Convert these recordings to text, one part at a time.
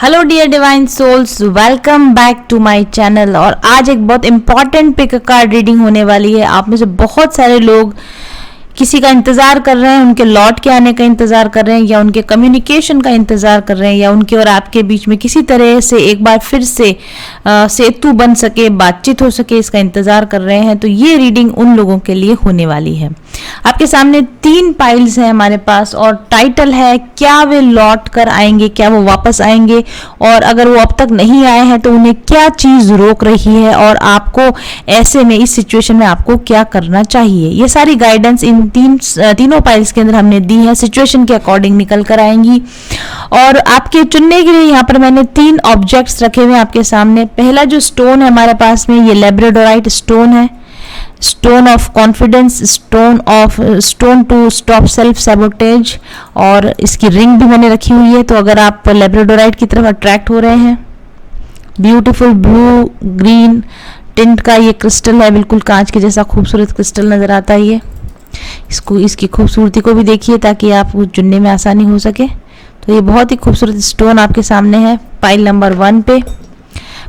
Hello dear divine souls, welcome back to my channel. और आज एक बहुत इंपॉर्टेंट पिक कार्ड रीडिंग होने वाली है। आप में से बहुत सारे लोग किसी का इंतजार कर रहे हैं, उनके लौट के आने का इंतजार कर रहे हैं, या उनके कम्युनिकेशन का इंतजार कर रहे हैं, या उनके और आपके बीच में किसी तरह से एक बार फिर से सेतु बन सके, बातचीत हो सके, इसका इंतजार कर रहे हैं। तो ये रीडिंग उन लोगों के लिए होने वाली है। आपके सामने 3 पाइल्स हैं हमारे पास, और टाइटल है क्या वे लौट कर आएंगे, क्या वो वापस आएंगे, और अगर वो अब तक नहीं आए हैं तो उन्हें क्या चीज रोक रही है, और आपको ऐसे में इस सिचुएशन में आपको क्या करना चाहिए। ये सारी गाइडेंस इन तीनों पाइल्स के अंदर हमने दी है, सिचुएशन के अकॉर्डिंग निकल कर आएंगी। और आपके चुनने के लिए यहाँ पर मैंने 3 ऑब्जेक्ट्स रखे हुए हैं आपके सामने। पहला जो स्टोन है हमारे पास में, ये लैब्राडोराइट स्टोन है, stone of confidence, stone to stop self sabotage, और इसकी रिंग भी मैंने रखी हुई है। तो अगर आप लैब्राडोराइट की तरफ अट्रैक्ट हो रहे हैं, ब्यूटीफुल ब्लू ग्रीन टिंट का ये क्रिस्टल है, बिल्कुल कांच के जैसा खूबसूरत क्रिस्टल नजर आता है। ये इसकी खूबसूरती को भी देखिए ताकि आप चुनने में आसानी हो सके। तो ये बहुत ही खूबसूरत स्टोन आपके सामने है पाइल नंबर 1 पे।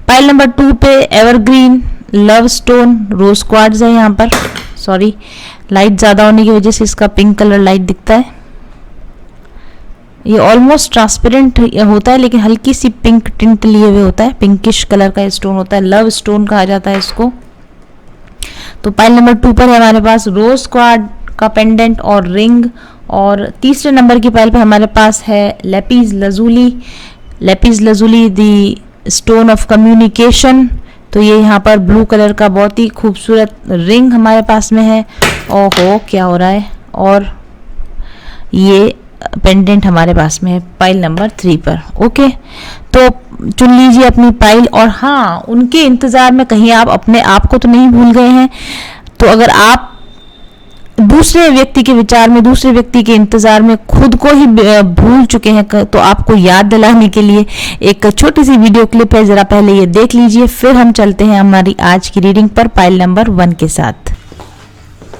पाइल नंबर 2 पे एवरग्रीन लव स्टोन रोज क्वार्ट्ज है। यहाँ पर सॉरी, लाइट ज़्यादा होने की वजह से इसका पिंक कलर लाइट दिखता है। ये ऑलमोस्ट ट्रांसपेरेंट होता है, लेकिन हल्की सी पिंक टिंट लिए हुए होता है, पिंकिश कलर का स्टोन होता है, लव स्टोन कहा जाता है इसको। तो पाइल नंबर 2 पर है हमारे पास रोज क्वार्ट्ज का पेंडेंट और रिंग। और तीसरे नंबर की पाइल पर हमारे पास है lapis lazuli the stone of communication. तो ये यहाँ पर ब्लू कलर का बहुत ही खूबसूरत रिंग हमारे पास में है। ओहो, क्या हो रहा है। और ये पेंडेंट हमारे पास में है पाइल नंबर 3 पर। ओके, तो चुन लीजिए अपनी पाइल। और हाँ, उनके इंतजार में कहीं आप अपने आप को तो नहीं भूल गए हैं। तो अगर आप दूसरे व्यक्ति के विचार में, दूसरे व्यक्ति के इंतजार में खुद को ही भूल चुके हैं, तो आपको याद दिलाने के लिए एक छोटी सी वीडियो क्लिप है, जरा पहले ये देख लीजिए, फिर हम चलते हैं हमारी आज की रीडिंग पर पाइल नंबर 1 के साथ।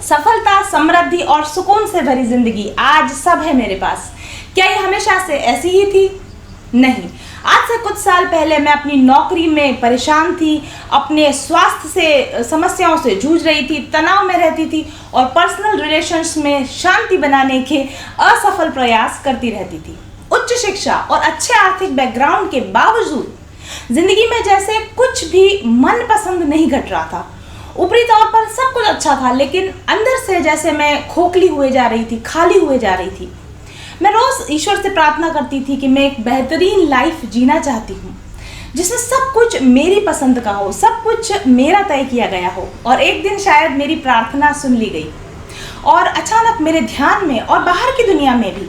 सफलता, समृद्धि और सुकून से भरी जिंदगी आज सब है मेरे पास। क्या ये हमेशा से ऐसी ही थी? नहीं। आज से कुछ साल पहले मैं अपनी नौकरी में परेशान थी, अपने स्वास्थ्य से समस्याओं से जूझ रही थी, तनाव में रहती थी और पर्सनल रिलेशंस में शांति बनाने के असफल प्रयास करती रहती थी। उच्च शिक्षा और अच्छे आर्थिक बैकग्राउंड के बावजूद जिंदगी में जैसे कुछ भी मनपसंद नहीं घट रहा था। ऊपरी तौर पर सब कुछ अच्छा था, लेकिन अंदर से जैसे मैं खोखली हुए जा रही थी, खाली हुए जा रही थी। मैं रोज ईश्वर से प्रार्थना करती थी कि मैं एक बेहतरीन लाइफ जीना चाहती हूँ, जिसमें सब कुछ मेरी पसंद का हो, सब कुछ मेरा तय किया गया हो। और एक दिन शायद मेरी प्रार्थना सुन ली गई, और अचानक मेरे ध्यान में और बाहर की दुनिया में भी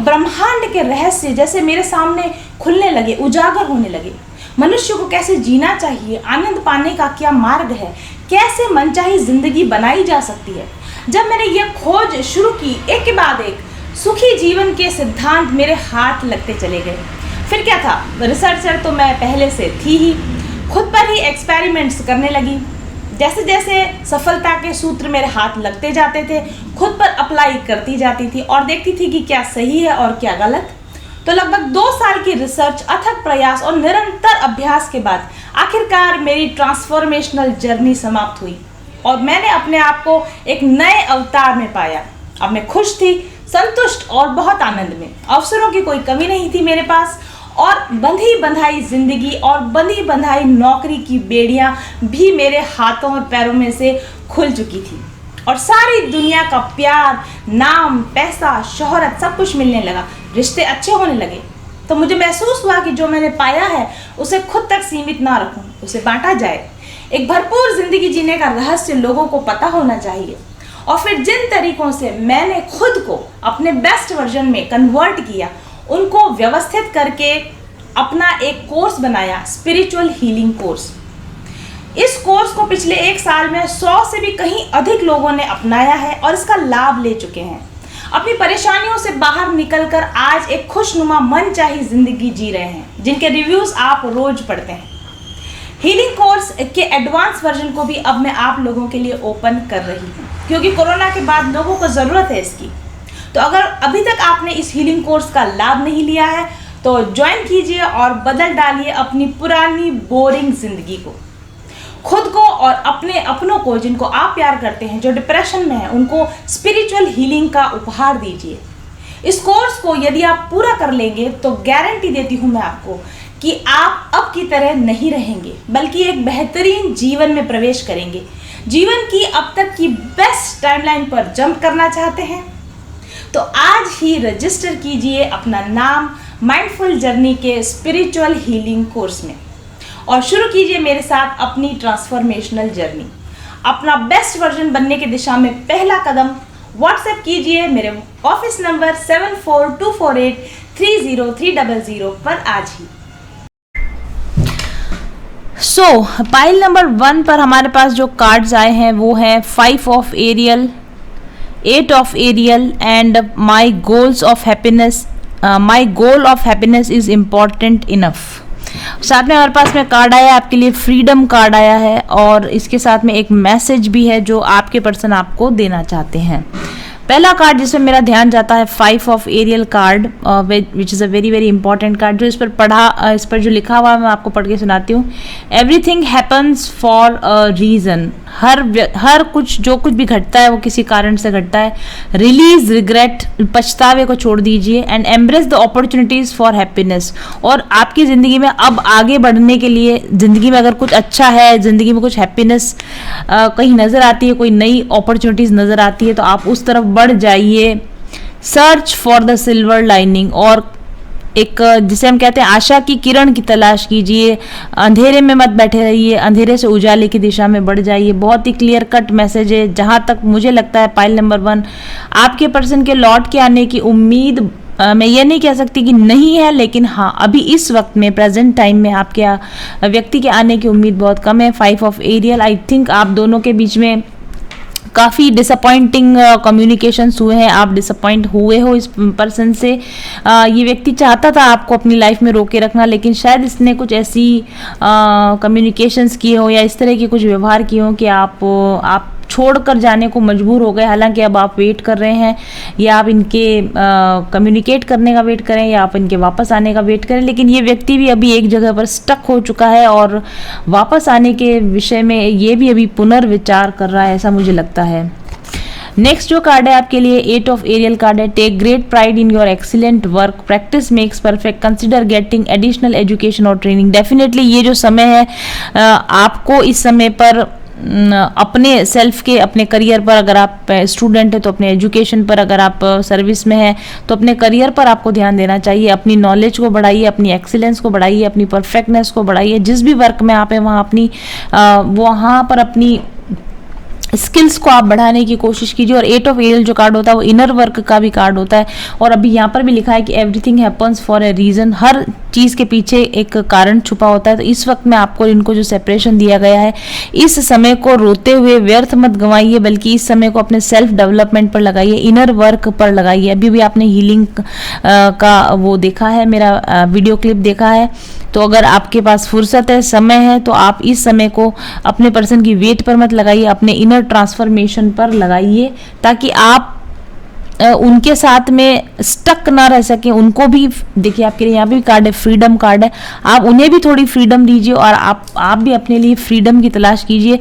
ब्रह्मांड के रहस्य जैसे मेरे सामने खुलने लगे, उजागर होने लगे। मनुष्य को कैसे जीना चाहिए, आनंद पाने का क्या मार्ग है, कैसे मनचाही जिंदगी बनाई जा सकती है। जब मैंने ये खोज शुरू की, एक के बाद एक सुखी जीवन के सिद्धांत मेरे हाथ लगते चले गए। फिर क्या था, रिसर्चर तो मैं पहले से थी ही, खुद पर ही एक्सपेरिमेंट्स करने लगी। जैसे जैसे सफलता के सूत्र मेरे हाथ लगते जाते थे, खुद पर अप्लाई करती जाती थी और देखती थी कि क्या सही है और क्या गलत। तो लगभग 2 साल की रिसर्च, अथक प्रयास और निरंतर अभ्यास के बाद आखिरकार मेरी ट्रांसफॉर्मेशनल जर्नी समाप्त हुई, और मैंने अपने आप को एक नए अवतार में पाया। अब मैं खुश थी, संतुष्ट और बहुत आनंद में। अवसरों की कोई कमी नहीं थी मेरे पास, और बंधी बंधाई जिंदगी और बंधी बंधाई नौकरी की बेड़ियां भी मेरे हाथों और पैरों में से खुल चुकी थी, और सारी दुनिया का प्यार, नाम, पैसा, शोहरत सब कुछ मिलने लगा, रिश्ते अच्छे होने लगे। तो मुझे महसूस हुआ कि जो मैंने पाया है उसे खुद तक सीमित ना रखूं, उसे बांटा जाए। एक भरपूर जिंदगी जीने का रहस्य लोगों को पता होना चाहिए। और फिर जिन तरीकों से मैंने खुद को अपने बेस्ट वर्जन में कन्वर्ट किया, उनको व्यवस्थित करके अपना एक कोर्स बनाया, स्पिरिचुअल हीलिंग कोर्स। इस कोर्स को पिछले 1 साल में 100 से भी कहीं अधिक लोगों ने अपनाया है और इसका लाभ ले चुके हैं। अपनी परेशानियों से बाहर निकलकर आज एक खुशनुमा मनचाही जिंदगी जी रहे हैं, जिनके रिव्यूज आप रोज पढ़ते हैं। हीलिंग कोर्स के एडवांस वर्जन को भी अब मैं आप लोगों के लिए ओपन कर रही हूँ, क्योंकि कोरोना के बाद लोगों को ज़रूरत है इसकी। तो अगर अभी तक आपने इस हीलिंग कोर्स का लाभ नहीं लिया है, तो ज्वाइन कीजिए और बदल डालिए अपनी पुरानी बोरिंग जिंदगी को। खुद को और अपने अपनों को, जिनको आप प्यार करते हैं, जो डिप्रेशन में है, उनको स्पिरिचुअल हीलिंग का उपहार दीजिए। इस कोर्स को यदि आप पूरा कर लेंगे तो गारंटी देती हूं मैं आपको कि आप अब की तरह नहीं रहेंगे, बल्कि एक बेहतरीन जीवन में प्रवेश करेंगे। जीवन की अब तक की बेस्ट टाइमलाइन पर जंप करना चाहते हैं तो आज ही रजिस्टर कीजिए अपना नाम माइंडफुल जर्नी के स्पिरिचुअल हीलिंग कोर्स में और शुरू कीजिए मेरे साथ अपनी ट्रांसफॉर्मेशनल जर्नी। अपना बेस्ट वर्जन बनने की दिशा में पहला कदम व्हाट्सएप कीजिए मेरे ऑफिस नंबर 7424830300 पर आज ही। पाइल नंबर 1 पर हमारे पास जो कार्ड्स आए हैं वो हैं 5 of aerial, 8 of aerial and my goals of happiness. My goal of happiness is important enough. साथ में हमारे पास में कार्ड आया है आपके लिए फ्रीडम कार्ड आया है और इसके साथ में एक मैसेज भी है जो आपके पर्सन आपको देना चाहते हैं। पहला कार्ड जिसमें मेरा ध्यान जाता है 5 of aerial card, which is a very very important card. जो इस पर जो लिखा हुआ है मैं आपको पढ़ के सुनाती हूँ। Everything happens for a reason. हर कुछ, जो कुछ भी घटता है वो किसी कारण से घटता है। रिलीज रिग्रेट, पछतावे को छोड़ दीजिए and embrace the opportunities for happiness. और आपकी ज़िंदगी में अब आगे बढ़ने के लिए, ज़िंदगी में अगर कुछ अच्छा है, ज़िंदगी में कुछ हैप्पीनेस कहीं नज़र आती है, कोई नई अपॉर्चुनिटीज़ नज़र आती है तो आप उस तरफ बढ़ जाइए। Search for the silver lining, और एक जिसे हम कहते हैं आशा की किरण की तलाश कीजिए। अंधेरे में मत बैठे रहिए, अंधेरे से उजाले की दिशा में बढ़ जाइए। बहुत ही क्लियर कट मैसेज है। जहाँ तक मुझे लगता है पाइल नंबर 1, आपके पर्सन के लौट के आने की उम्मीद मैं ये नहीं कह सकती कि नहीं है, लेकिन हाँ अभी इस वक्त में प्रेजेंट टाइम में आपके व्यक्ति के आने की उम्मीद बहुत कम है। 5 ऑफ एरियल, आई थिंक आप दोनों के बीच में काफ़ी डिसअपॉइंटिंग कम्युनिकेशंस हुए हैं। आप डिसअपॉइंट हुए हो इस पर्सन से। ये व्यक्ति चाहता था आपको अपनी लाइफ में रोके रखना, लेकिन शायद इसने कुछ ऐसी कम्युनिकेशंस किए हो या इस तरह के कुछ व्यवहार किए हो कि आप छोड़कर जाने को मजबूर हो गए। हालांकि अब आप वेट कर रहे हैं, या आप इनके कम्युनिकेट करने का वेट करें या आप इनके वापस आने का वेट करें, लेकिन ये व्यक्ति भी अभी एक जगह पर स्टक हो चुका है और वापस आने के विषय में ये भी अभी पुनर्विचार कर रहा है, ऐसा मुझे लगता है। नेक्स्ट जो कार्ड है आपके लिए 8 ऑफ एरियल कार्ड है। Take great pride in your excellent work, practice makes perfect, consider getting additional education और ट्रेनिंग। डेफिनेटली ये जो समय है आपको इस समय पर अपने सेल्फ के, अपने करियर पर, अगर आप स्टूडेंट है तो अपने एजुकेशन पर, अगर आप सर्विस में है तो अपने करियर पर आपको ध्यान देना चाहिए। अपनी नॉलेज को बढ़ाइए, अपनी एक्सीलेंस को बढ़ाइए, अपनी परफेक्टनेस को बढ़ाइए। जिस भी वर्क में आप हैं वहाँ पर अपनी स्किल्स को आप बढ़ाने की कोशिश कीजिए। और 8 ऑफ एरियल जो कार्ड होता है वो इनर वर्क का भी कार्ड होता है। और अभी यहाँ पर भी लिखा है कि everything happens for a reason. हर चीज़ के पीछे एक कारण छुपा होता है। तो इस वक्त में आपको इनको जो सेपरेशन दिया गया है, इस समय को रोते हुए व्यर्थ मत गंवाइए, बल्कि इस समय को अपने सेल्फ डेवलपमेंट पर लगाइए, इनर वर्क पर लगाइए। अभी भी आपने हीलिंग का वो देखा है, मेरा वीडियो क्लिप देखा है। तो अगर आपके पास फुर्सत है, समय है, तो आप इस समय को अपने पर्सन की वेट पर मत लगाइए, अपने इनर ट्रांसफॉर्मेशन पर लगाइए, ताकि आप उनके साथ में स्टक ना रह सके। उनको भी देखिए, आपके लिए यहाँ भी कार्ड है, फ्रीडम कार्ड है। आप उन्हें भी थोड़ी फ्रीडम दीजिए और आप भी अपने लिए फ्रीडम की तलाश कीजिए।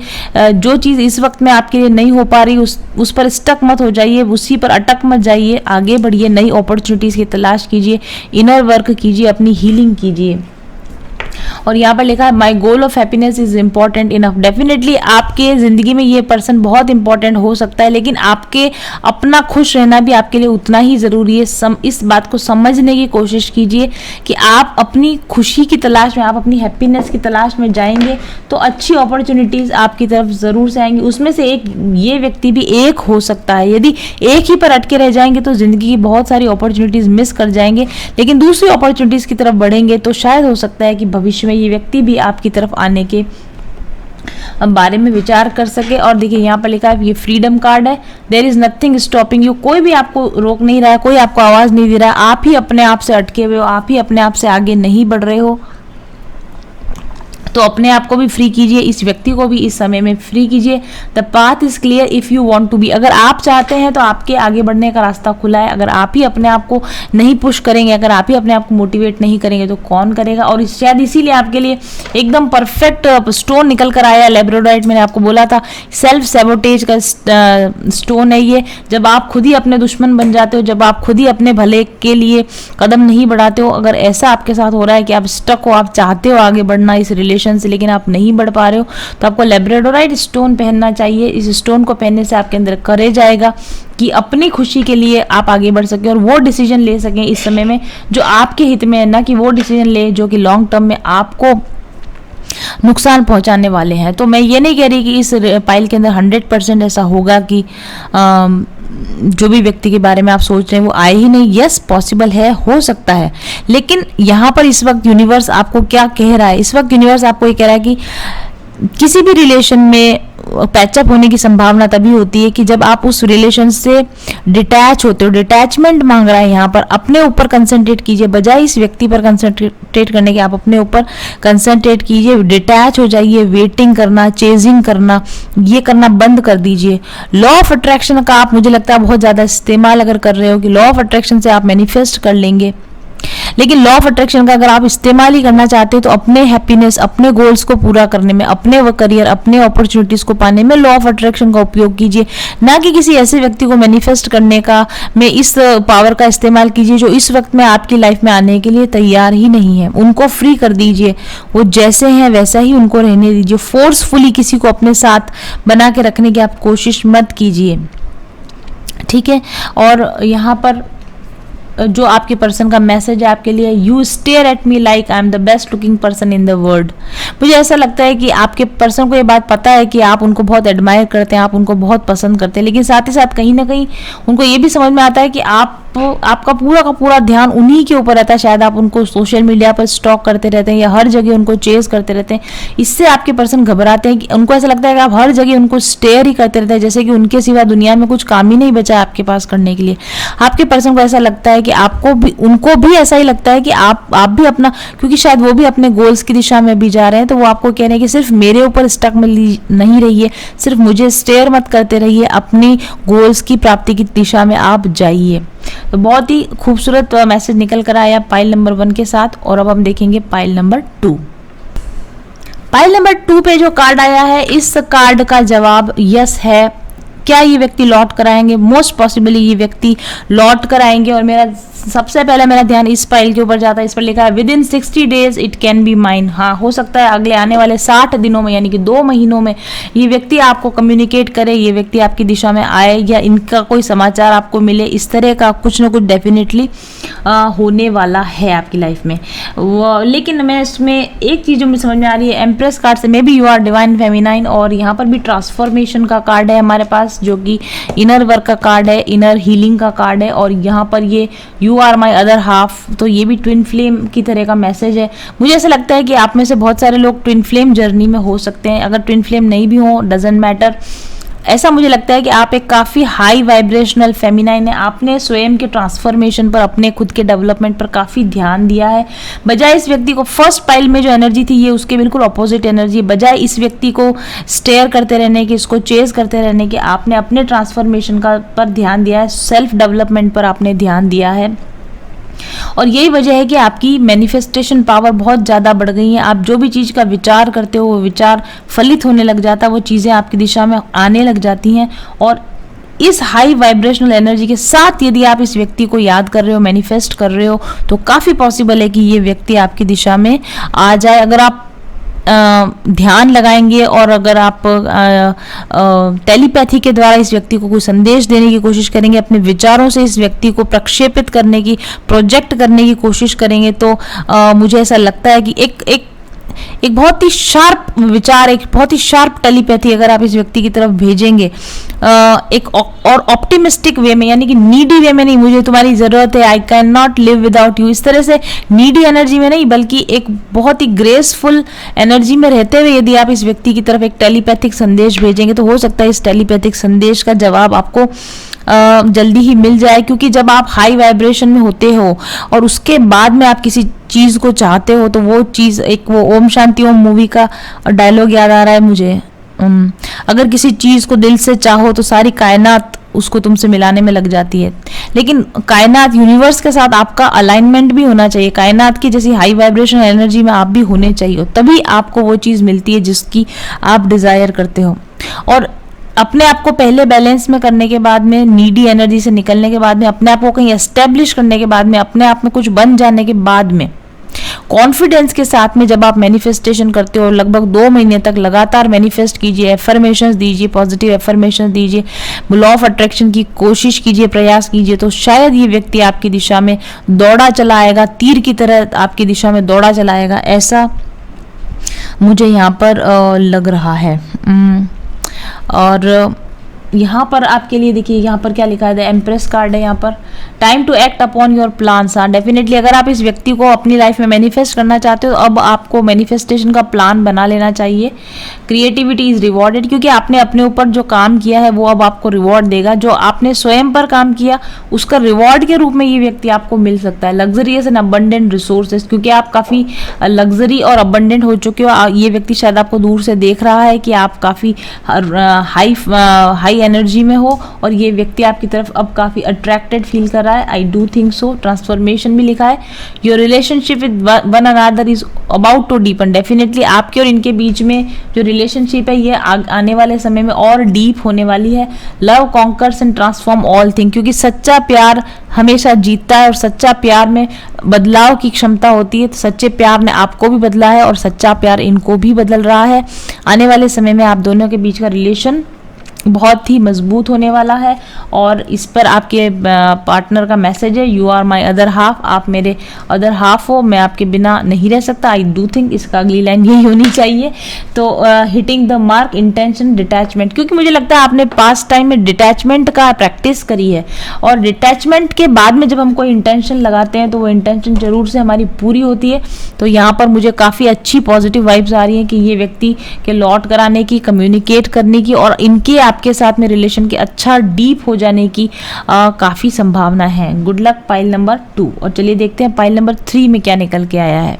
जो चीज़ इस वक्त में आपके लिए नहीं हो पा रही उस पर स्टक मत हो जाइए, उसी पर अटक मत जाइए, आगे बढ़िए, नई अपॉर्चुनिटीज़ की तलाश कीजिए, इनर वर्क कीजिए, अपनी हीलिंग कीजिए। और यहाँ पर लिखा है my goal of happiness is important enough. Definitely आपके ज़िंदगी में ये पर्सन बहुत इंपॉर्टेंट हो सकता है, लेकिन आपके अपना खुश रहना भी आपके लिए उतना ही ज़रूरी है। इस बात को समझने की कोशिश कीजिए कि आप अपनी खुशी की तलाश में, आप अपनी हैप्पीनेस की तलाश में जाएंगे तो अच्छी अपॉर्चुनिटीज़ आपकी तरफ ज़रूर से आएंगी। उसमें से एक ये व्यक्ति भी एक हो सकता है। यदि एक ही पर अटके रह जाएंगे तो ज़िंदगी की बहुत सारी अपॉर्चुनिटीज़ मिस कर जाएंगे, लेकिन दूसरी अपॉर्चुनिटीज़ की तरफ बढ़ेंगे तो शायद हो सकता है कि भविष्य में ये व्यक्ति भी आपकी तरफ आने के बारे में विचार कर सके। और देखिए यहाँ पर लिखा है, ये फ्रीडम कार्ड है। There is nothing stopping you. कोई भी आपको रोक नहीं रहा है, कोई आपको आवाज़ नहीं दे रहा है। आप ही अपने आप से अटके हुए हो, आप ही अपने आप से आगे नहीं बढ़ रहे हो। तो अपने आप को भी फ्री कीजिए, इस व्यक्ति को भी इस समय में फ्री कीजिए। The path is clear if you want to be. अगर आप चाहते हैं तो आपके आगे बढ़ने का रास्ता खुला है। अगर आप ही अपने आप को नहीं पुश करेंगे, अगर आप ही अपने आप को मोटिवेट नहीं करेंगे तो कौन करेगा। और शायद इसीलिए आपके लिए एकदम परफेक्ट स्टोन निकल कर आया लैब्राडोराइट। मैंने आपको बोला था सेल्फ सैबोटेज का स्टोन है ये। जब आप खुद ही अपने दुश्मन बन जाते हो, जब आप खुद ही अपने भले के लिए कदम नहीं बढ़ाते हो, अगर ऐसा आपके साथ हो रहा है कि आप स्टक हो, आप चाहते हो आगे बढ़ना इस रिलेशन से लेकिन आप नहीं बढ़ पा रहे हो, तो आपको लैब्राडोराइट स्टोन पहनना चाहिए। इस स्टोन को पहनने से आपके अंदर करेज आएगा कि अपनी खुशी के लिए आप आगे बढ़ सकें और वो डिसीजन ले सकें इस समय में जो आपके हित में है, ना कि वो डिसीजन ले जो कि लॉन्ग टर्म में आपको नुकसान पहुंचाने वाले हैं। तो मैं ये नहीं कह रही कि इस पाइल के अंदर 100% ऐसा होगा कि जो भी व्यक्ति के बारे में आप सोच रहे हैं वो आए ही नहीं। यस, पॉसिबल है, हो सकता है, लेकिन यहाँ पर इस वक्त यूनिवर्स आपको क्या कह रहा है? इस वक्त यूनिवर्स आपको ये कह रहा है कि किसी भी रिलेशन में पैचअप होने की संभावना तभी होती है कि जब आप उस रिलेशन से डिटैच होते हो। डिटैचमेंट मांग रहा है यहाँ पर। अपने ऊपर कंसंट्रेट कीजिए, बजाय इस व्यक्ति पर कंसंट्रेट करने के आप अपने ऊपर कंसंट्रेट कीजिए। डिटैच हो जाइए। वेटिंग करना, चेजिंग करना, ये करना बंद कर दीजिए। लॉ ऑफ अट्रैक्शन का आप, मुझे लगता है, बहुत ज़्यादा इस्तेमाल अगर कर रहे हो कि लॉ ऑफ अट्रैक्शन से आप मैनिफेस्ट कर लेंगे, लेकिन लॉ ऑफ अट्रैक्शन का अगर आप इस्तेमाल ही करना चाहते हो तो अपने हैप्पीनेस, अपने गोल्स को पूरा करने में, अपने वो करियर, अपने अपॉर्चुनिटीज को पाने में लॉ ऑफ अट्रैक्शन का उपयोग कीजिए, ना कि किसी ऐसे व्यक्ति को मैनिफेस्ट करने का में इस पावर का इस्तेमाल कीजिए जो इस वक्त में आपकी लाइफ में आने के लिए तैयार ही नहीं है। उनको फ्री कर दीजिए, वो जैसे हैं वैसा ही उनको रहने दीजिए। फोर्सफुली किसी को अपने साथ बना के रखने की आप कोशिश मत कीजिए, ठीक है। और यहाँ पर जो आपके पर्सन का मैसेज है आपके लिए, you stare at me like I am the best looking person in the world. मुझे ऐसा लगता है कि आपके पर्सन को ये बात पता है कि आप उनको बहुत एडमायर करते हैं, आप उनको बहुत पसंद करते हैं, लेकिन साथ ही साथ कहीं ना कहीं उनको ये भी समझ में आता है कि आपका पूरा का पूरा ध्यान उन्हीं के ऊपर रहता है। शायद आप उनको सोशल मीडिया पर स्टॉक करते रहते हैं या हर जगह उनको चेज करते रहते हैं। इससे आपके पर्सन घबराते हैं कि उनको ऐसा लगता है कि आप हर जगह उनको स्टेयर ही करते रहते हैं, जैसे कि उनके सिवा दुनिया में कुछ काम ही नहीं बचा आपके पास करने के लिए। आपके पर्सन को ऐसा लगता है कि आपको भी, उनको भी ऐसा ही लगता है कि आप भी अपना, क्योंकि शायद वो भी अपने गोल्स की दिशा में भी जा रहे हैं, तो वो आपको कह रहे हैं कि सिर्फ मेरे ऊपर स्टक में नहीं रहिए, सिर्फ मुझे स्टेयर मत करते रहिए, अपनी गोल्स की प्राप्ति की दिशा में आप जाइए। तो बहुत ही खूबसूरत मैसेज निकल कर आया पाइल नंबर 1 के साथ। और अब हम देखेंगे पाइल नंबर 2। पाइल नंबर 2 पे जो कार्ड आया है, इस कार्ड का जवाब यस है। क्या ये व्यक्ति लौट कर आएंगे? मोस्ट पॉसिबली ये व्यक्ति लौट कर आएंगे। और मेरा सबसे पहले मेरा ध्यान इस फाइल के ऊपर जाता है। इस पर लिखा है with in 60 days it can be mine. हाँ, हो सकता है अगले आने वाले 60 दिनों में, यानी कि 2 महीनों में ये व्यक्ति आपको कम्युनिकेट करे, ये व्यक्ति आपकी दिशा में आए, या इनका कोई समाचार आपको मिले। इस तरह का कुछ ना कुछ डेफिनेटली होने वाला है आपकी लाइफ में। लेकिन मैं इसमें एक चीज़ जो मुझे समझ में आ रही है, एम्प्रेस कार्ड से maybe you are divine feminine, और यहाँ पर भी ट्रांसफॉर्मेशन का कार्ड है हमारे पास, जो कि इनर वर्क का कार्ड है, इनर हीलिंग का कार्ड है। और यहाँ पर ये you are my other half, तो ये भी ट्विन फ्लेम की तरह का मैसेज है। मुझे ऐसा लगता है कि आप में से बहुत सारे लोग ट्विन फ्लेम जर्नी में हो सकते हैं। अगर ट्विन फ्लेम नहीं भी हो, डजंट मैटर। ऐसा मुझे लगता है कि आप एक काफ़ी हाई वाइब्रेशनल फेमिनाइन है। आपने स्वयं के ट्रांसफॉर्मेशन पर, अपने खुद के डेवलपमेंट पर काफ़ी ध्यान दिया है। बजाय इस व्यक्ति को, फर्स्ट पाइल में जो एनर्जी थी ये उसके बिल्कुल अपोजिट एनर्जी, बजाय इस व्यक्ति को स्टेयर करते रहने के, इसको चेज करते रहने के, आपने अपने ट्रांसफॉर्मेशन का पर ध्यान दिया है, सेल्फ डेवलपमेंट पर आपने ध्यान दिया है। और यही वजह है कि आपकी मैनिफेस्टेशन पावर बहुत ज़्यादा बढ़ गई है। आप जो भी चीज़ का विचार करते हो वो विचार फलित होने लग जाता है, वो चीज़ें आपकी दिशा में आने लग जाती हैं। और इस हाई वाइब्रेशनल एनर्जी के साथ यदि आप इस व्यक्ति को याद कर रहे हो, मैनिफेस्ट कर रहे हो, तो काफ़ी पॉसिबल है कि ये व्यक्ति आपकी दिशा में आ जाए। अगर आप ध्यान लगाएंगे और अगर आप टेलीपैथी के द्वारा इस व्यक्ति को कोई संदेश देने की कोशिश करेंगे, अपने विचारों से इस व्यक्ति को प्रक्षेपित करने की, प्रोजेक्ट करने की कोशिश करेंगे, तो मुझे ऐसा लगता है कि एक बहुत ही शार्प विचार, एक बहुत ही शार्प टेलीपैथी अगर आप इस व्यक्ति की तरफ भेजेंगे, एक और ऑप्टिमिस्टिक वे में, यानी कि नीडी वे में नहीं, मुझे तुम्हारी ज़रूरत है, I can not live without you, इस तरह से नीडी एनर्जी में नहीं, बल्कि एक बहुत ही ग्रेसफुल एनर्जी में रहते हुए यदि आप इस व्यक्ति की तरफ एक टेलीपैथिक संदेश भेजेंगे, तो हो सकता है इस टेलीपैथिक संदेश का जवाब आपको जल्दी ही मिल जाए, क्योंकि जब आप हाई वाइब्रेशन में होते हो और उसके बाद में आप किसी चीज़ को चाहते हो तो वो चीज़, एक वो ओम शांति ओम मूवी का डायलॉग याद आ रहा है मुझे, अगर किसी चीज़ को दिल से चाहो तो सारी कायनात उसको तुमसे मिलाने में लग जाती है। लेकिन कायनात, यूनिवर्स के साथ आपका अलाइनमेंट भी होना चाहिए, कायनात की जैसी हाई वाइब्रेशन एनर्जी में आप भी होने चाहिए, तभी आपको वो चीज़ मिलती है जिसकी आप डिज़ायर करते हो। और अपने आप को पहले बैलेंस में करने के बाद में, नीडी एनर्जी से निकलने के बाद में, अपने आप को कहीं एस्टेब्लिश करने के बाद में, अपने आप में कुछ बन जाने के बाद में, कॉन्फिडेंस के साथ में जब आप मैनिफेस्टेशन करते हो, लगभग 2 महीने तक लगातार मैनिफेस्ट कीजिए, एफर्मेशंस दीजिए, पॉजिटिव एफर्मेशंस दीजिए, लॉ ऑफ अट्रैक्शन की कोशिश कीजिए, प्रयास कीजिए, तो शायद ये व्यक्ति आपकी दिशा में दौड़ा चला आएगा, तीर की तरह आपकी दिशा में दौड़ा चला आएगा, ऐसा मुझे यहाँ पर लग रहा है। और यहाँ पर आपके लिए देखिए, यहाँ पर क्या लिखा है, एम्प्रेस कार्ड है यहाँ पर, time to act upon your plans. हाँ, डेफिनेटली अगर आप इस व्यक्ति को अपनी लाइफ में मैनिफेस्ट करना चाहते हो तो अब आपको मैनिफेस्टेशन का प्लान बना लेना चाहिए। क्रिएटिविटी इज रिवॉर्डेड, क्योंकि आपने अपने ऊपर जो काम किया है वो अब आपको रिवॉर्ड देगा। जो आपने स्वयं पर काम किया उसका रिवॉर्ड के रूप में ये व्यक्ति आपको मिल सकता है। लग्जरियस एंड अबंडेंट रिसोर्सेज, क्योंकि आप काफ़ी लग्जरी और अबंडेंट हो चुके हो। ये व्यक्ति शायद आपको दूर से देख रहा है कि आप काफ़ी हाई एनर्जी में हो और ये व्यक्ति आपकी तरफ अब काफ़ी अट्रैक्टेड फील कर रहा है। I do think so. Transformation भी लिखा है। Your relationship with one another is about to deepen. Definitely आपके और इनके बीच में जो रिलेशनशिप है ये आने वाले समय में और डीप होने वाली है। Love conquers and transform all thing, क्योंकि सच्चा प्यार हमेशा जीतता है और सच्चा प्यार में बदलाव की क्षमता होती है। तो सच्चे प्यार ने आपको भी बदला है और सच्चा प्यार इनको भी बदल रहा है। आने वाले समय में आप दोनों के बीच का रिलेशन बहुत ही मजबूत होने वाला है और इस पर आपके पार्टनर का मैसेज है, you are my other half. आप मेरे अदर हाफ हो, मैं आपके बिना नहीं रह सकता। आई डू थिंक इसका अगली लाइन यही होनी चाहिए। तो hitting the mark, intention, detachment, क्योंकि मुझे लगता है आपने पास्ट टाइम में डिटैचमेंट का प्रैक्टिस करी है और डिटैचमेंट के बाद में जब हम कोई इंटेंशन लगाते हैं तो वो इंटेंशन जरूर से हमारी पूरी होती है। तो यहाँ पर मुझे काफ़ी अच्छी पॉजिटिव वाइब्स आ रही हैं कि ये व्यक्ति के लौट कर आने की, कम्युनिकेट करने की और इनके आपके साथ में रिलेशन के अच्छा डीप हो जाने की काफ़ी संभावना है। Good luck pile number 2। और चलिए देखते हैं पाइल नंबर 3 में क्या निकल के आया है।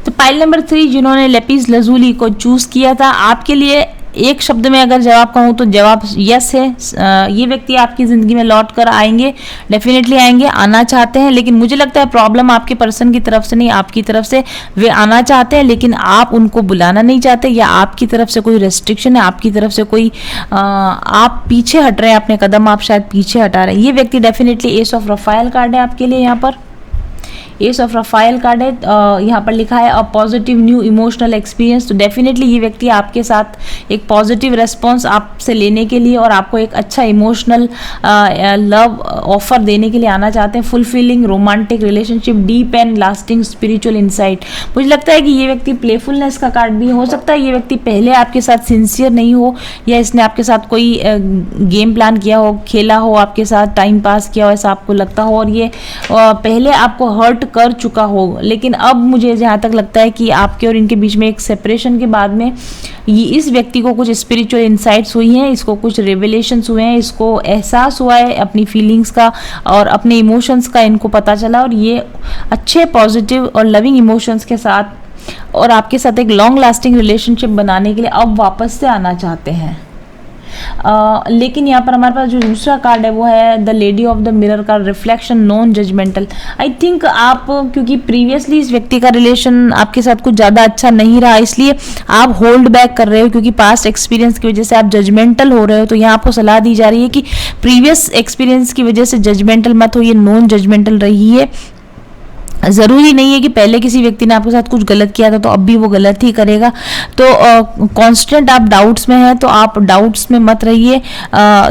तो पाइल नंबर 3 जिन्होंने लेपिस लजुली को चूज किया था, आपके लिए एक शब्द में अगर जवाब कहूँ तो जवाब यस है। ये व्यक्ति आपकी ज़िंदगी में लौट कर आएंगे, डेफिनेटली आएंगे, आना चाहते हैं। लेकिन मुझे लगता है प्रॉब्लम आपके पर्सन की तरफ से नहीं, आपकी तरफ से। वे आना चाहते हैं लेकिन आप उनको बुलाना नहीं चाहते, या आपकी तरफ से कोई रेस्ट्रिक्शन है, आपकी तरफ से कोई आप पीछे हट रहे हैं, अपने कदम आप शायद पीछे हटा रहे हैं। ये व्यक्ति definitely S of Raphael card है आपके लिए। यहाँ पर एस ऑफ रफायल कार्ड है। यहाँ पर लिखा है a positive new emotional experience. तो डेफिनेटली ये व्यक्ति आपके साथ एक पॉजिटिव रेस्पॉन्स आपसे लेने के लिए और आपको एक अच्छा इमोशनल लव ऑफर देने के लिए आना चाहते हैं। Fulfilling romantic relationship, deep and lasting spiritual insight. मुझे लगता है कि ये व्यक्ति प्लेफुलनेस का कार्ड भी हो सकता है। ये व्यक्ति पहले आपके साथ सिंसियर नहीं हो, या इसने आपके साथ कोई गेम प्लान किया हो, खेला हो, आपके साथ टाइम पास किया हो, ऐसा आपको लगता हो, और ये पहले आपको हर्ट कर चुका हो। लेकिन अब मुझे जहाँ तक लगता है कि आपके और इनके बीच में एक सेपरेशन के बाद में ये इस व्यक्ति को कुछ स्पिरिचुअल इंसाइट्स हुई हैं, इसको कुछ रेवलेशंस हुए हैं, इसको एहसास हुआ है अपनी फीलिंग्स का और अपने इमोशंस का, इनको पता चला और ये अच्छे पॉजिटिव और लविंग इमोशंस के साथ और आपके साथ एक लॉन्ग लास्टिंग रिलेशनशिप बनाने के लिए अब वापस से आना चाहते हैं। लेकिन यहाँ पर हमारे पास जो दूसरा कार्ड है वो है the lady of the mirror का, reflection, non judgmental. I think आप, क्योंकि प्रीवियसली इस व्यक्ति का रिलेशन आपके साथ कुछ ज़्यादा अच्छा नहीं रहा, इसलिए आप होल्ड बैक कर रहे हो, क्योंकि पास्ट एक्सपीरियंस की वजह से आप जजमेंटल हो रहे हो। तो यहाँ आपको सलाह दी जा रही है कि प्रीवियस एक्सपीरियंस की वजह से जजमेंटल मत हो, ये नॉन जजमेंटल रहिए। ज़रूरी नहीं है कि पहले किसी व्यक्ति ने आपके साथ कुछ गलत किया था तो अब भी वो गलत ही करेगा। तो कांस्टेंट आप डाउट्स में हैं तो आप डाउट्स में मत रहिए।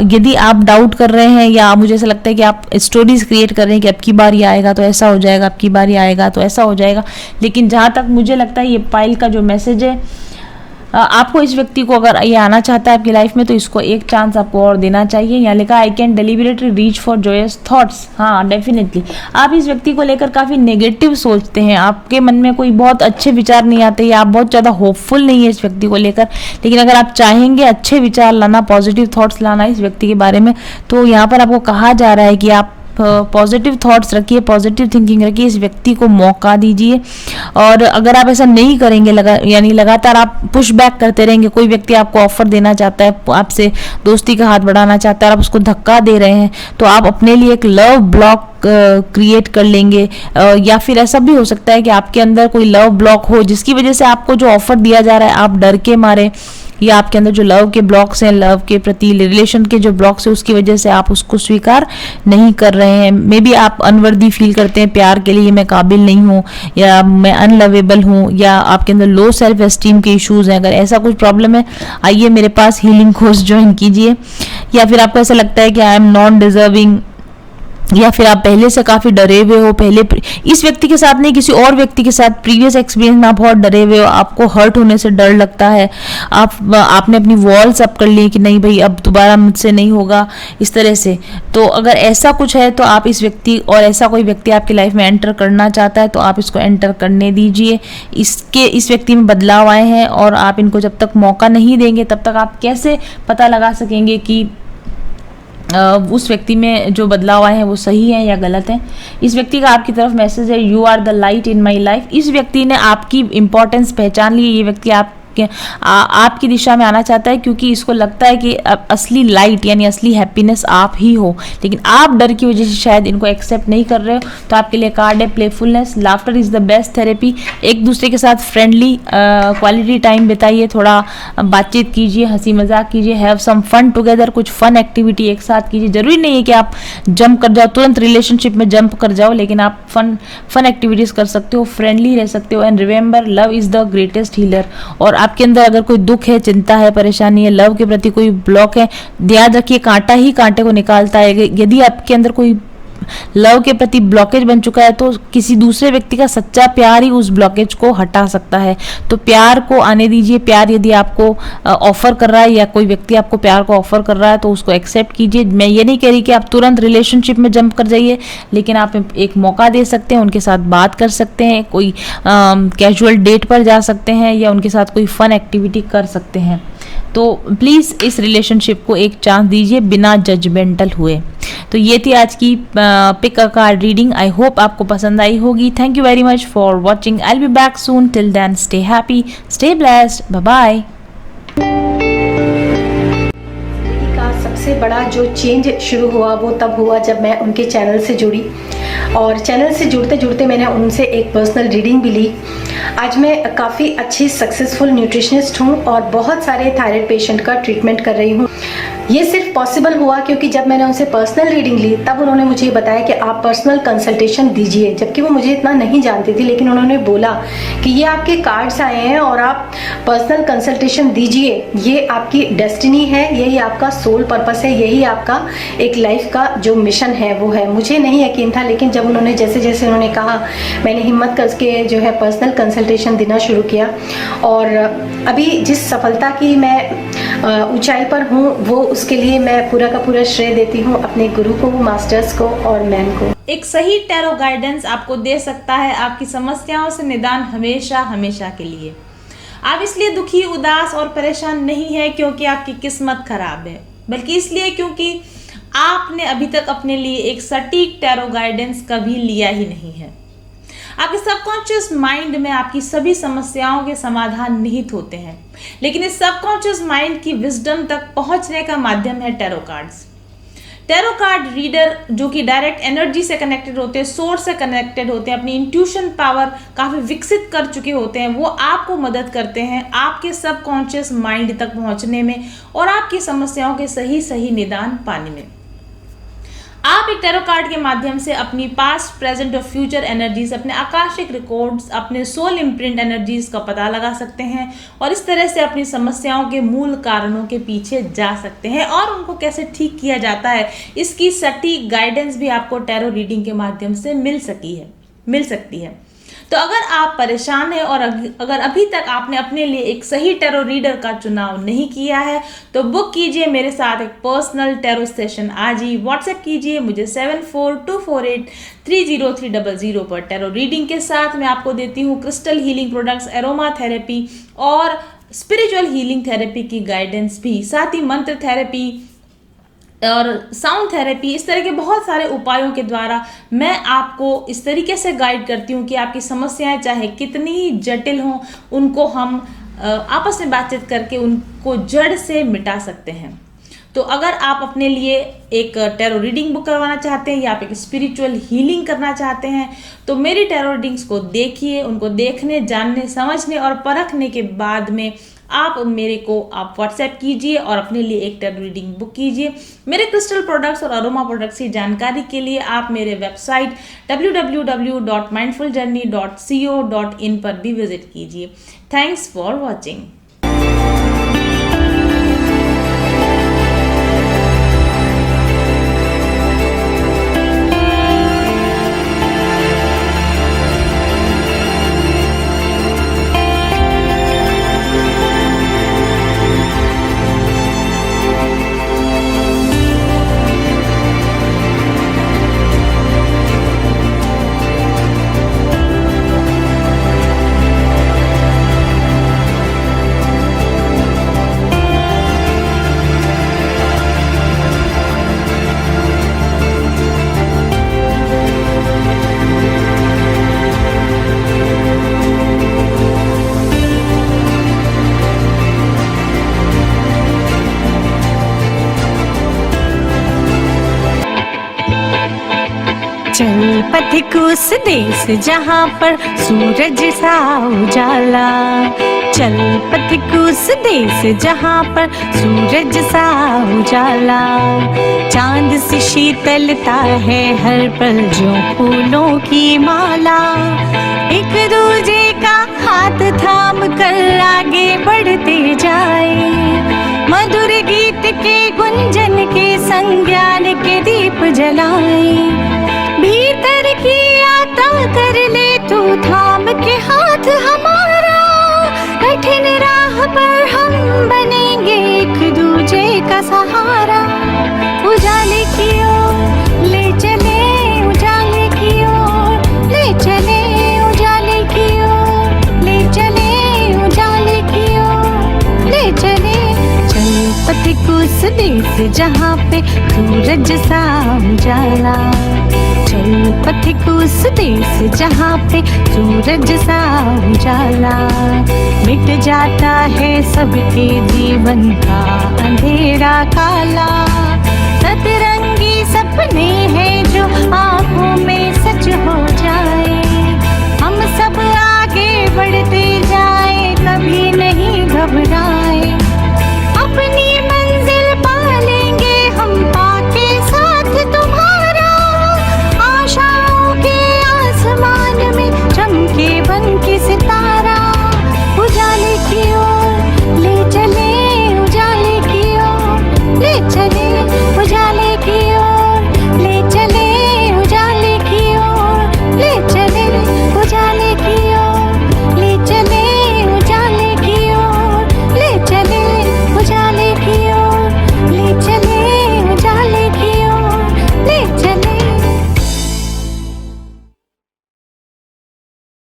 यदि आप डाउट कर रहे हैं या मुझे ऐसा लगता है कि आप स्टोरीज क्रिएट कर रहे हैं कि अब की बार ये आएगा तो ऐसा हो जाएगा, अब की बार ये आएगा तो ऐसा हो जाएगा, लेकिन जहाँ तक मुझे लगता है ये पाइल का जो मैसेज है आपको इस व्यक्ति को अगर ये आना चाहता है आपकी लाइफ में तो इसको एक चांस आपको और देना चाहिए। यहाँ लिखा I can deliberately reach for joyous thoughts. हाँ डेफिनेटली आप इस व्यक्ति को लेकर काफ़ी नेगेटिव सोचते हैं, आपके मन में कोई बहुत अच्छे विचार नहीं आते या आप बहुत ज़्यादा होपफुल नहीं है इस व्यक्ति को लेकर। लेकिन अगर आप चाहेंगे अच्छे विचार लाना, पॉजिटिव थॉट्स लाना इस व्यक्ति के बारे में, तो यहाँ पर आपको कहा जा रहा है कि आप पॉजिटिव थॉट्स रखिए, पॉजिटिव थिंकिंग रखिए, इस व्यक्ति को मौका दीजिए। और अगर आप ऐसा नहीं करेंगे यानी लगातार आप पुश बैक करते रहेंगे, कोई व्यक्ति आपको ऑफर देना चाहता है, आपसे दोस्ती का हाथ बढ़ाना चाहता है और आप उसको धक्का दे रहे हैं, तो आप अपने लिए एक लव ब्लॉक क्रिएट कर लेंगे। या फिर ऐसा भी हो सकता है कि आपके अंदर कोई लव ब्लॉक हो जिसकी वजह से आपको जो ऑफर दिया जा रहा है आप डर के मारे, या आपके अंदर जो लव के ब्लॉक्स हैं, लव के प्रति रिलेशन के जो ब्लॉक्स हैं उसकी वजह से आप उसको स्वीकार नहीं कर रहे हैं। मे बी आप अनवर्दी फील करते हैं प्यार के लिए, मैं काबिल नहीं हूँ या मैं अनलवेबल हूँ, या आपके अंदर लो सेल्फ एस्टीम के इश्यूज हैं। अगर ऐसा कुछ प्रॉब्लम है आइए मेरे पास हीलिंग कोर्स ज्वाइन कीजिए। या फिर आपको ऐसा लगता है कि आई एम नॉट डिजर्विंग, या फिर आप पहले से काफ़ी डरे हुए हो, पहले इस व्यक्ति के साथ नहीं किसी और व्यक्ति के साथ प्रीवियस एक्सपीरियंस में आप बहुत डरे हुए हो, आपको हर्ट होने से डर लगता है, आपने अपनी वॉल्स अप कर ली कि नहीं भाई अब दोबारा मुझसे नहीं होगा इस तरह से। तो अगर ऐसा कुछ है तो आप इस व्यक्ति, और ऐसा कोई व्यक्ति आपकी लाइफ में एंटर करना चाहता है तो आप इसको एंटर करने दीजिए। इस व्यक्ति में बदलाव आए हैं और आप इनको जब तक मौका नहीं देंगे तब तक आप कैसे पता लगा सकेंगे कि उस व्यक्ति में जो बदलाव आए हैं वो सही है या गलत है। इस व्यक्ति का आपकी तरफ मैसेज है you are the light in my life. इस व्यक्ति ने आपकी इंपॉर्टेंस पहचान ली। ये व्यक्ति आपकी दिशा में आना चाहता है क्योंकि इसको लगता है कि असली लाइट यानी असली हैप्पीनेस आप ही हो, लेकिन आप डर की वजह से शायद इनको एक्सेप्ट नहीं कर रहे हो। तो आपके लिए कार्ड है playfulness. Laughter is the best therapy. एक दूसरे के साथ फ्रेंडली क्वालिटी टाइम बिताइए, थोड़ा बातचीत कीजिए, हंसी मजाक कीजिए, हैव सम फन टुगेदर। कुछ फन एक्टिविटी एक साथ कीजिए। जरूरी नहीं है कि आप जंप कर जाओ, तुरंत रिलेशनशिप में जंप कर जाओ, लेकिन आप फन एक्टिविटीज कर सकते हो, फ्रेंडली रह सकते हो। And remember love is the greatest healer. और आपके अंदर अगर कोई दुख है, चिंता है, परेशानी है, लव के प्रति कोई ब्लॉक है, याद रखिए कांटा ही कांटे को निकालता है। यदि आपके अंदर कोई लव के प्रति ब्लॉकेज बन चुका है तो किसी दूसरे व्यक्ति का सच्चा प्यार ही उस ब्लॉकेज को हटा सकता है। तो प्यार को आने दीजिए। प्यार यदि आपको ऑफर कर रहा है या कोई व्यक्ति आपको प्यार को ऑफर कर रहा है तो उसको एक्सेप्ट कीजिए। मैं ये नहीं कह रही कि आप तुरंत रिलेशनशिप में जंप कर जाइए, लेकिन आप एक मौका दे सकते हैं, उनके साथ बात कर सकते हैं, कोई कैजुअल डेट पर जा सकते हैं या उनके साथ कोई फन एक्टिविटी कर सकते हैं। तो प्लीज़ इस रिलेशनशिप को एक चांस दीजिए बिना जजमेंटल हुए। तो ये थी आज की pick a card reading. I hope आपको पसंद आई होगी। Thank you very much for watching. I will be back soon. Till then stay happy, stay blessed, bye bye. का सबसे बड़ा जो चेंज शुरू हुआ वो तब हुआ जब मैं उनके चैनल से जुड़ी, और चैनल से जुड़ते जुड़ते मैंने उनसे एक पर्सनल रीडिंग भी ली। आज मैं काफ़ी अच्छी सक्सेसफुल न्यूट्रिशनिस्ट हूँ और बहुत सारे थायराइड पेशेंट का ट्रीटमेंट कर रही हूँ। ये सिर्फ पॉसिबल हुआ क्योंकि जब मैंने उनसे पर्सनल रीडिंग ली तब उन्होंने मुझे बताया कि आप पर्सनल कंसल्टेशन दीजिए, जबकि वो मुझे इतना नहीं जानती थी, लेकिन उन्होंने बोला कि ये आपके कार्ड्स आए हैं और आप पर्सनल कंसल्टेशन दीजिए, ये आपकी डेस्टिनी है, यही आपका सोल पर्पस है, यही आपका एक लाइफ का जो मिशन है वो है। मुझे नहीं यकीन था, लेकिन जब उन्होंने जैसे जैसे उन्होंने कहा मैंने हिम्मत करके जो है पर्सनल कंसल्टेशन देना शुरू किया, और अभी जिस सफलता की मैं ऊंचाई पर हूँ वो उसके लिए मैं पूरा का पूरा श्रेय देती हूँ अपने गुरु को, मास्टर्स को और मैम को। एक सही टैरो गाइडेंस आपको दे सकता है आपकी समस्याओं से निदान हमेशा हमेशा के लिए। आप इसलिए दुखी, उदास और परेशान नहीं है क्योंकि आपकी किस्मत खराब है, बल्कि इसलिए क्योंकि आपने अभी तक अपने लिए एक सटीक टैरो गाइडेंस कभी लिया ही नहीं है। आपके सबकॉन्शियस माइंड में आपकी सभी समस्याओं के समाधान निहित होते हैं, लेकिन इस सबकॉन्शियस माइंड की विजडम तक पहुंचने का माध्यम है tarot cards. Tarot card reader जो कि डायरेक्ट एनर्जी से कनेक्टेड होते हैं, सोर्स से कनेक्टेड होते हैं, अपनी इंट्यूशन पावर काफ़ी विकसित कर चुके होते हैं, वो आपको मदद करते हैं आपके सबकॉन्शियस माइंड तक पहुंचने में और आपकी समस्याओं के सही सही निदान पाने में। आप एक टैरो कार्ड के माध्यम से अपनी पास्ट, प्रेजेंट और फ्यूचर एनर्जीज, अपने आकाशिक रिकॉर्ड्स, अपने सोल इम्प्रिंट एनर्जीज का पता लगा सकते हैं और इस तरह से अपनी समस्याओं के मूल कारणों के पीछे जा सकते हैं और उनको कैसे ठीक किया जाता है इसकी सटीक गाइडेंस भी आपको टैरो रीडिंग के माध्यम से मिल सकती है। तो अगर आप परेशान हैं और अगर अभी तक आपने अपने लिए एक सही टैरो रीडर का चुनाव नहीं किया है तो बुक कीजिए मेरे साथ एक पर्सनल टैरो सेशन। आज ही व्हाट्सएप कीजिए मुझे 7424830300 पर। टैरो रीडिंग के साथ मैं आपको देती हूँ crystal healing products, aroma therapy और स्पिरिचुअल हीलिंग थेरेपी की गाइडेंस भी, साथ ही मंत्र थेरेपी और साउंड थेरेपी, इस तरह के बहुत सारे उपायों के द्वारा मैं आपको इस तरीके से गाइड करती हूँ कि आपकी समस्याएं चाहे कितनी ही जटिल हों उनको हम आपस में बातचीत करके उनको जड़ से मिटा सकते हैं। तो अगर आप अपने लिए एक टैरो रीडिंग बुक करवाना चाहते हैं या आप एक स्पिरिचुअल हीलिंग करना चाहते हैं तो मेरी टैरो रीडिंग्स को देखिए, उनको देखने, जानने, समझने और परखने के बाद में आप मेरे को आप व्हाट्सएप कीजिए और अपने लिए एक टैरो रीडिंग बुक कीजिए। मेरे क्रिस्टल प्रोडक्ट्स और अरोमा प्रोडक्ट्स की जानकारी के लिए आप मेरे वेबसाइट www.mindfuljourney.co.in पर भी विजिट कीजिए। Thanks for watching. चल पथिक उस देश जहाँ पर सूरज सा उजाला, चल पथिक उस देश जहाँ पर सूरज सा उजाला। चांद सी शीतलता है हर पल जो फूलों की माला। एक दूजे का हाथ थाम कर आगे बढ़ते जाए, मधुर गीत के गुंजन के संज्ञान के दीप जलाए। भीतर की यात्रा कर ले तू थाम के हाथ हमारा, कठिन राह पर हम बनेंगे एक दूजे का सहारा। उजाले की ओर ले चले, उजाले की ओर ले चले, उजाले की ओर ले चले, उजाले की ओर ले चले। चल पथिक उस देश जहाँ पे सूरज सा उजाला, चल पथिक उस देश जहाँ पे सूरज सा उजाला। मिट जाता है सबके जीवन का अंधेरा काला, सतरंगी सपने हैं जो आँखों में सच हो जाए। हम सब आगे बढ़ते